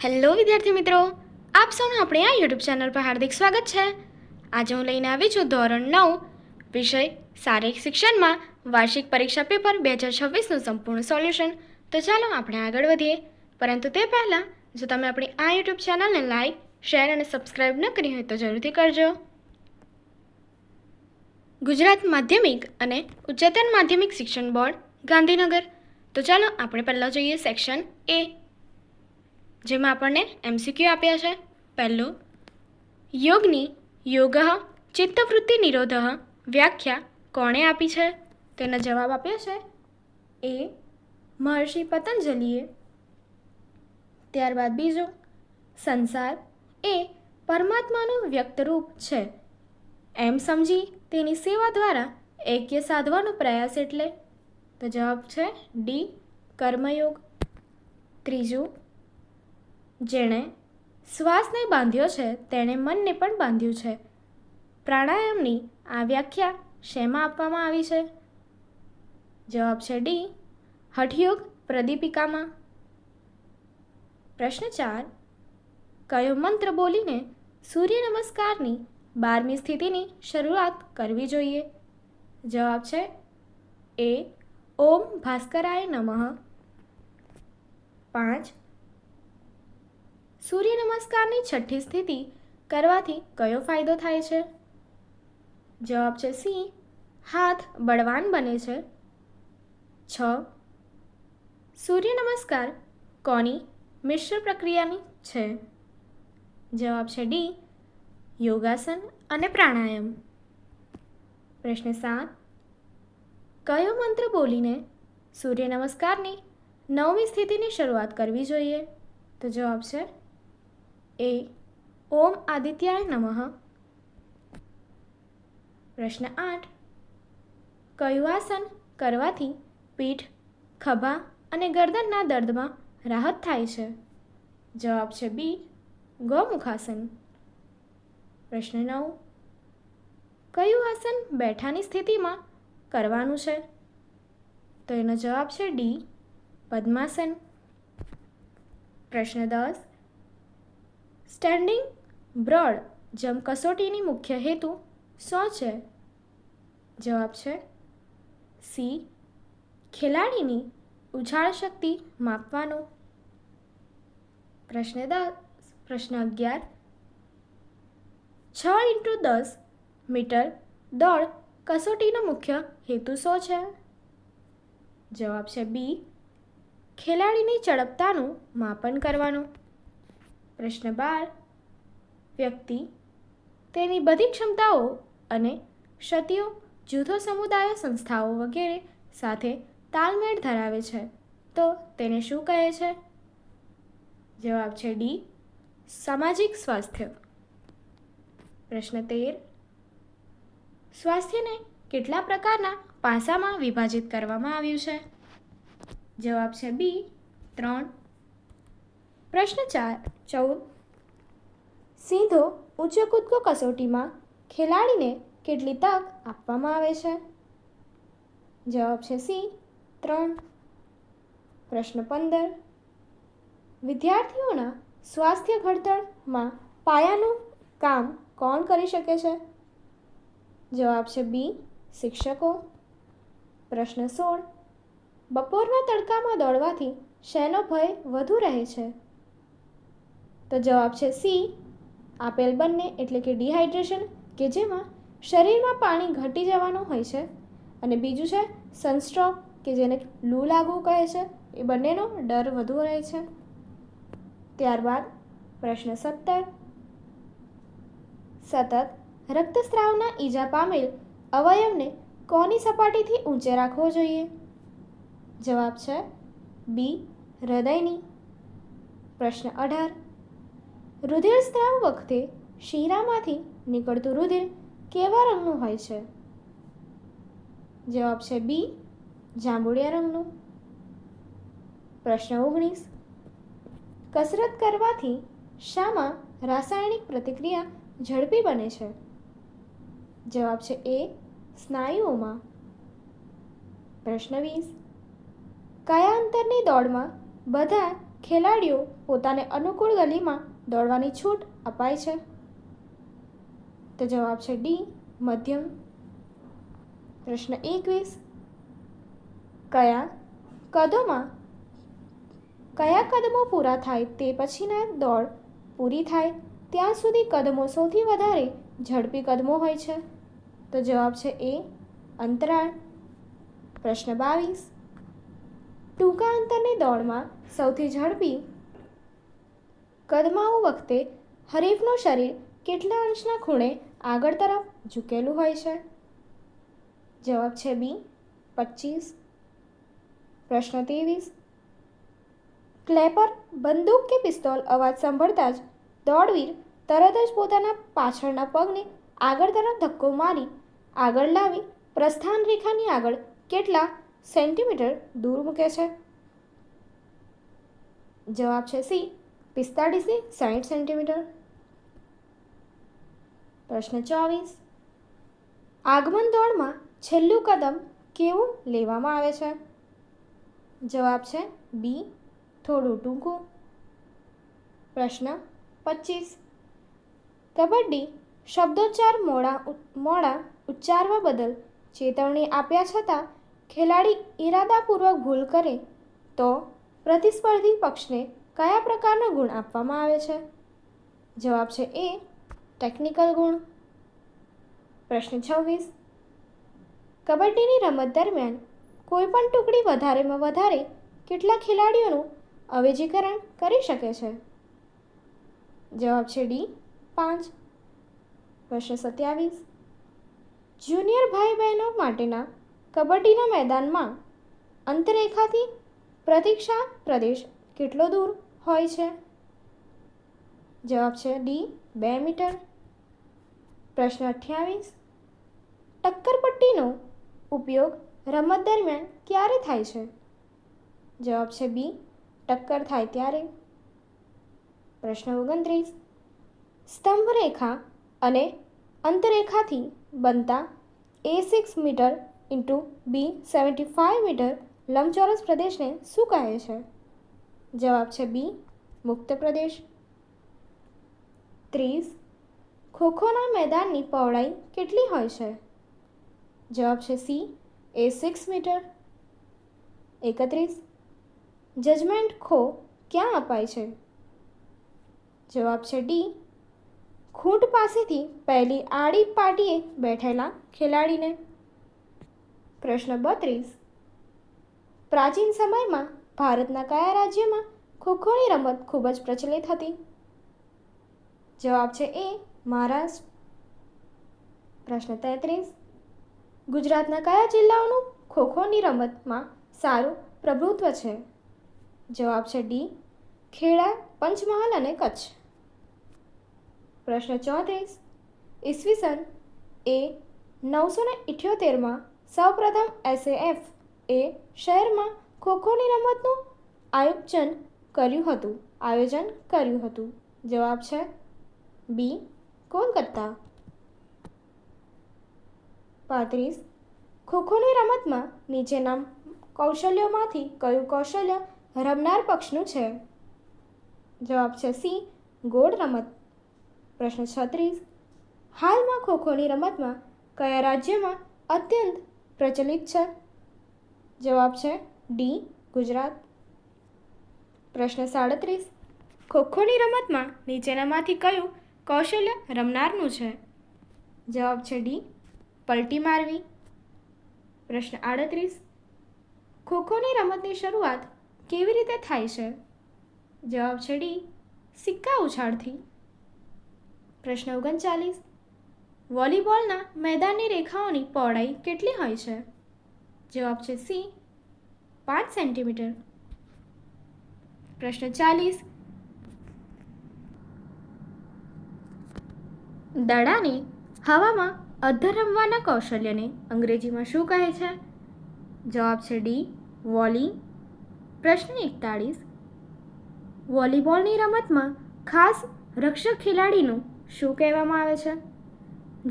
Hello વિદ્યાર્થી મિત્રો, આપ સૌનું આપણે આ યુટ્યુબ ચેનલ પર હાર્દિક સ્વાગત છે. આજે હું લઈને આવી છું ધોરણ 9 વિષય શારીરિક શિક્ષણમાં વાર્ષિક પરીક્ષા પેપર 2026નું સંપૂર્ણ સોલ્યુશન. તો ચાલો આપણે આગળ વધીએ, પરંતુ તે પહેલાં જો તમે આપણી આ યુટ્યુબ ચેનલને લાઈક, શેર અને સબસ્ક્રાઈબ ન કરી હોય તો જરૂરથી કરજો. ગુજરાત માધ્યમિક અને ઉચ્ચતર માધ્યમિક શિક્ષણ બોર્ડ ગાંધીનગર. તો ચાલો આપણે પહેલાં જોઈએ સેક્શન એ, જેમાં આપણને MCQ આપ્યા છે. પહેલો, યોગની યોગ ચિત્તવૃત્તિ નિરોધ વ્યાખ્યા કોણે આપી છે? તેના જવાબ આપ્યા છે એ મહર્ષિ પતંજલિએ. ત્યારબાદ બીજો, સંસાર એ પરમાત્માનું વ્યક્ત રૂપ છે એમ સમજી તેની સેવા દ્વારા ઐક્ય સાધવાનો પ્રયાસ એટલે? તો જવાબ છે ડી કર્મયોગ. ત્રીજું, જેણે શ્વાસને બાંધ્યો છે તેણે મનને પણ બાંધ્યું છે. પ્રાણાયામની આ વ્યાખ્યા શેમાં આપવામાં આવી છે? જવાબ છે ડી હઠયોગ પ્રદીપિકામાં. પ્રશ્ન 4, કયો મંત્ર બોલીને સૂર્ય નમસ્કારની 12મી સ્થિતિની શરૂઆત કરવી જોઈએ? જવાબ છે એ ઓમ ભાસ્કરાય નમઃ. 5, સૂર્ય નમસ્કારની 6ઠ્ઠી સ્થિતિ કરવાથી કયો ફાયદો થાય છે? જવાબ છે સી હાથ બળવાન બને છે. 6, સૂર્ય નમસ્કાર કોની મિશ્ર પ્રક્રિયાની છે? જવાબ છે ડી યોગાસન અને પ્રાણાયામ. પ્રશ્ન 7, કયો મંત્ર બોલીને સૂર્ય નમસ્કારની 9મી સ્થિતિની શરૂઆત કરવી જોઈએ? તો જવાબ છે એ ઓમ આદિત્યાય નમઃ. પ્રશ્ન 8, કયું આસન કરવાથી પીઠ, ખભા અને ગરદનના દર્દમાં રાહત થાય છે? જવાબ છે બી ગૌમુખાસન. પ્રશ્ન 9, કયું આસન બેઠાની સ્થિતિમાં કરવાનું છે? તો એનો જવાબ છે ડી પદ્માસન. પ્રશ્ન 10, સ્ટેન્ડિંગ બ્રોડ જમ્પ કસોટીની મુખ્ય હેતુ શું છે? જવાબ છે સી ખેલાડીની ઉછાળ શક્તિ માપવાનો. પ્રશ્ન 11, 6x10 મીટર દોડ કસોટીનો મુખ્ય હેતુ શું છે? જવાબ છે બી ખેલાડીની ચડકતાનું માપન કરવાનું. પ્રશ્ન 12, વ્યક્તિ તેની બધી ક્ષમતાઓ અને ક્ષતિઓ જૂથો, સમુદાયો, સંસ્થાઓ વગેરે સાથે તાલમેળ ધરાવે છે તો તેને શું કહે છે? જવાબ છે ડી સામાજિક સ્વાસ્થ્ય. પ્રશ્ન 13, સ્વાસ્થ્યને કેટલા પ્રકારના પાસામાં વિભાજિત કરવામાં આવ્યું છે? જવાબ છે બી 3. પ્રશ્ન 14, સીધો ઊંચો કૂદકો કસોટીમાં ખેલાડીને કેટલી તક આપવામાં આવે છે? જવાબ છે સી 3. પ્રશ્ન 15, વિદ્યાર્થીઓના સ્વાસ્થ્ય ઘડતરમાં પાયાનું કામ કોણ કરી શકે છે? જવાબ છે બી શિક્ષકો. પ્રશ્ન 16, બપોરના તડકામાં દોડવાથી શેનો ભય વધુ રહે છે? તો જવાબ છે સી આપેલ બંને, એટલે કે ડિહાઇડ્રેશન કે જેમાં શરીરમાં પાણી ઘટી જવાનું હોય છે, અને બીજું છે સનસ્ટ્રોક કે જેને લૂ લાગવું કહે છે. એ બંનેનો ડર વધુ રહે છે. ત્યારબાદ પ્રશ્ન 17, સતત રક્તસ્રાવના ઈજા પામેલ અવયવને કોની સપાટીથી ઊંચે રાખવો જોઈએ? જવાબ છે બી હૃદયની. પ્રશ્ન 18, રુધિરસ્રાવ વખતે શીરામાંથી નીકળતું રુધિર કેવા રંગનું હોય છે? જવાબ છે બી જાંબુડિયા રંગનું. પ્રશ્ન 19, કસરત કરવાથી શામાં રાસાયણિક પ્રતિક્રિયા ઝડપી બને છે? જવાબ છે એ સ્નાયુઓમાં. પ્રશ્ન 20, કયા અંતરની દોડમાં બધા ખેલાડીઓ પોતાને અનુકૂળ ગલીમાં દોડવાની છૂટ અપાય છે? તો જવાબ છે ડી મધ્યમ. પ્રશ્ન 21. કયા કદમો પૂરા થાય તે પછીના દોડ પૂરી થાય ત્યાં સુધી કદમો સૌથી વધારે ઝડપી કદમો હોય છે? તો જવાબ છે એ અંતરાળ. પ્રશ્ન 22. ટૂંકા અંતરની દોડમાં સૌથી ઝડપી કદમાવું વખતે હરીફનું શરીર કેટલા અંશના ખૂણે આગળ તરફ ઝૂકેલું હોય છે? જવાબ છે બી 25. પ્રશ્ન 23. ક્લેપર બંદૂક કે પિસ્તોલ અવાજ સાંભળતા જ દોડવીર તરત જ પોતાના પાછળના પગને આગળ તરફ ધક્કો મારી આગળ લાવી પ્રસ્થાન રેખાની આગળ કેટલા સેન્ટીમીટર દૂર મૂકે છે? જવાબ છે સી 45 થી 60 સેન્ટીમીટર. પ્રશ્ન 24. આગમન દોડમાં છેલ્લું કદમ કેવું લેવામાં આવે છે? જવાબ છે બી થોડું ટૂંકું. પ્રશ્ન 25. કબડ્ડી શબ્દોચ્ચાર મોડા ઉચ્ચારવા બદલ ચેતવણી આપ્યા છતાં ખેલાડી ઇરાદાપૂર્વક ભૂલ કરે તો પ્રતિસ્પર્ધી પક્ષને કયા પ્રકારનો ગુણ આપવામાં આવે છે? જવાબ છે એ ટેકનિકલ ગુણ. પ્રશ્ન 26. કબડ્ડીની રમત દરમિયાન કોઈપણ ટુકડી વધારેમાં વધારે કેટલા ખેલાડીઓનું અવેજીકરણ કરી શકે છે? જવાબ છે ડી 5. પ્રશ્ન 27. જુનિયર ભાઈ બહેનો માટેના કબડ્ડીના મેદાનમાં અંતરેખાથી પ્રતીક્ષા પ્રદેશ કેટલો દૂર હોય છે? જવાબ છે ડી 2 મીટર. પ્રશ્ન 28. ટક્કરપટ્ટીનો ઉપયોગ રમત દરમિયાન ક્યારે થાય છે? જવાબ છે બી ટક્કર થાય ત્યારે. પ્રશ્ન 29. સ્તંભ રેખા અને અંતરેખાથી બનતા A6 metre into B75 metre લંબચોરસ પ્રદેશને શું કહે છે? જવાબ છે બી મુક્ત પ્રદેશ. 30. ખોખોના મેદાનની પહોળાઈ કેટલી હોય છે? જવાબ છે સી A6 મીટર. 31. જજમેન્ટ ખો ક્યાં અપાય છે? જવાબ છે ડી ખૂંટ પાસેથી પહેલી આડી પાટીએ બેઠેલા ખેલાડીને. પ્રશ્ન 32. પ્રાચીન સમયમાં ભારતના કયા રાજ્યમાં ખોખોની રમત ખૂબ જ પ્રચલિત હતી? જવાબ છે એ મહારાષ્ટ્ર. પ્રશ્ન 33. ગુજરાતના કયા જિલ્લાઓનું ખોખોની રમતમાં સારું પ્રભુત્વ છે? જવાબ છે ડી ખેડા, પંચમહાલ અને કચ્છ. પ્રશ્ન 34. ઈસવીસન એ 978માં સૌપ્રથમ SAF એ શહેરમાં ખોખોની રમતનું આયોજન કર્યું હતું? જવાબ છે બી કોલકાતા. 35. ખોખોની રમતમાં નીચેના કૌશલ્યોમાંથી કયું કૌશલ્ય રમનાર પક્ષનું છે? જવાબ છે સી ગોળ રમત. પ્રશ્ન 36. હાલમાં ખોખોની રમતમાં કયા રાજ્યમાં અત્યંત પ્રચલિત છે? જવાબ છે ડી ગુજરાત. પ્રશ્ન 37. ખોખોની રમતમાં નીચેનામાંથી કયું કૌશલ્ય રમનારનું છે? જવાબ છે ડી પલટી મારવી. પ્રશ્ન 38. ખોખોની રમતની શરૂઆત કેવી રીતે થાય છે? જવાબ છે ડી સિક્કા ઉછાળથી. પ્રશ્ન 39. વોલીબોલના મેદાનની રેખાઓની પહોળાઈ કેટલી હોય છે? જવાબ છે સી 5 સેન્ટીમીટર. પ્રશ્ન 40. દડાને હવામાં અધ્ધર રમવાના કૌશલ્યને અંગ્રેજીમાં શું કહે છે? જવાબ છે ડી વોલી. પ્રશ્ન 41. વોલીબોલની રમતમાં ખાસ રક્ષક ખેલાડીનું શું કહેવામાં આવે છે?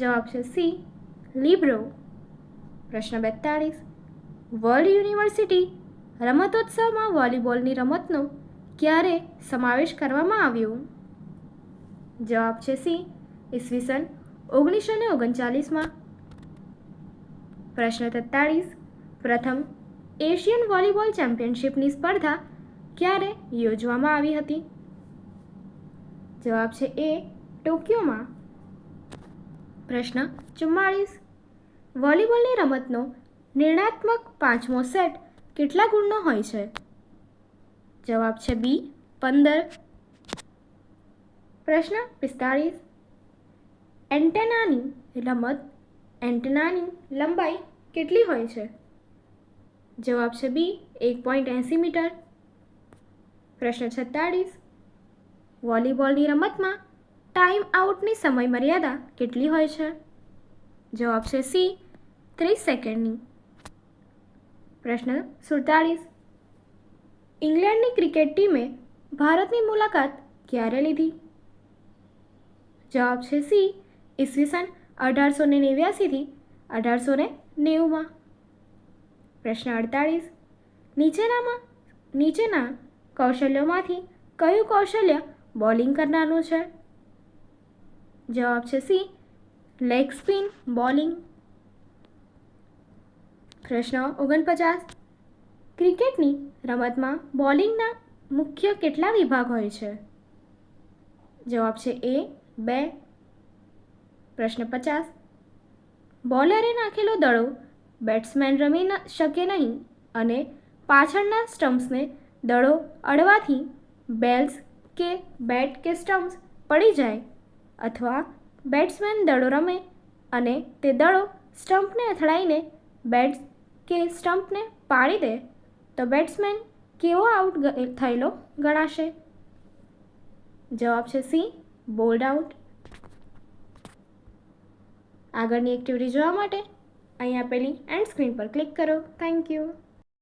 જવાબ છે સી લિબ્રો. પ્રશ્ન 42. વર્લ્ડ યુનિવર્સિટી રમતોત્સવમાં વોલીબોલની રમતનો ક્યારે સમાવેશ કરવામાં આવ્યો? જવાબ છે સી, ઈસવીસન 1939માં. પ્રશ્ન 43. પ્રથમ એશિયન વોલીબોલ ચેમ્પિયનશિપની સ્પર્ધા ક્યારે યોજવામાં આવી હતી? જવાબ છે એ, ટોક્યોમાં. પ્રશ્ન 44. વોલીબોલની રમતનો નિર્ણાત્મક પાંચમો સેટ કેટલા ગુણનો હોય છે? જવાબ છે બી, 15. પ્રશ્ન 45. એન્ટેનાની લંબાઈ કેટલી હોય છે? જવાબ છે બી, 1.80 મીટર. પ્રશ્ન 46. વોલીબોલની રમતમાં ટાઈમ આઉટની સમય મર્યાદા કેટલી હોય છે? જવાબ છે સી, 30 સેકન્ડની. પ્રશ્ન 47. ઇંગ્લેન્ડની ક્રિકેટ ટીમે ભારતની મુલાકાત ક્યારે લીધી? જવાબ છે સી, ઈસવીસન 1889 થી 1890માં. પ્રશ્ન 48. નીચેના કૌશલ્યોમાંથી કયું કૌશલ્ય બોલિંગ કરનારનું છે? જવાબ છે સી, લેગ સ્પિન બોલિંગ. પ્રશ્ન 49. ક્રિકેટની રમતમાં બોલિંગના મુખ્ય કેટલા વિભાગ હોય છે? જવાબ છે એ, 2. પ્રશ્ન 50. બોલરે નાખેલો દડો બેટ્સમેન રમી શકે નહીં અને પાછળના સ્ટમ્પ્સને દડો અડવાથી બેલ્સ કે બેટ કે સ્ટમ્પ્સ પડી જાય અથવા બેટ્સમેન દડો રમે અને તે દડો સ્ટમ્પને અથડાઈને બેટ્સ કે સ્ટમ્પને પાડી દે તો બેટ્સમેન કેવો આઉટ થયેલો ગણાશે? જવાબ છે સી, બોલ્ડ આઉટ. આગળની એક્ટિવિટી જોવા માટે અહીં આપેલી એન્ડ સ્ક્રીન પર ક્લિક કરો. Thank you.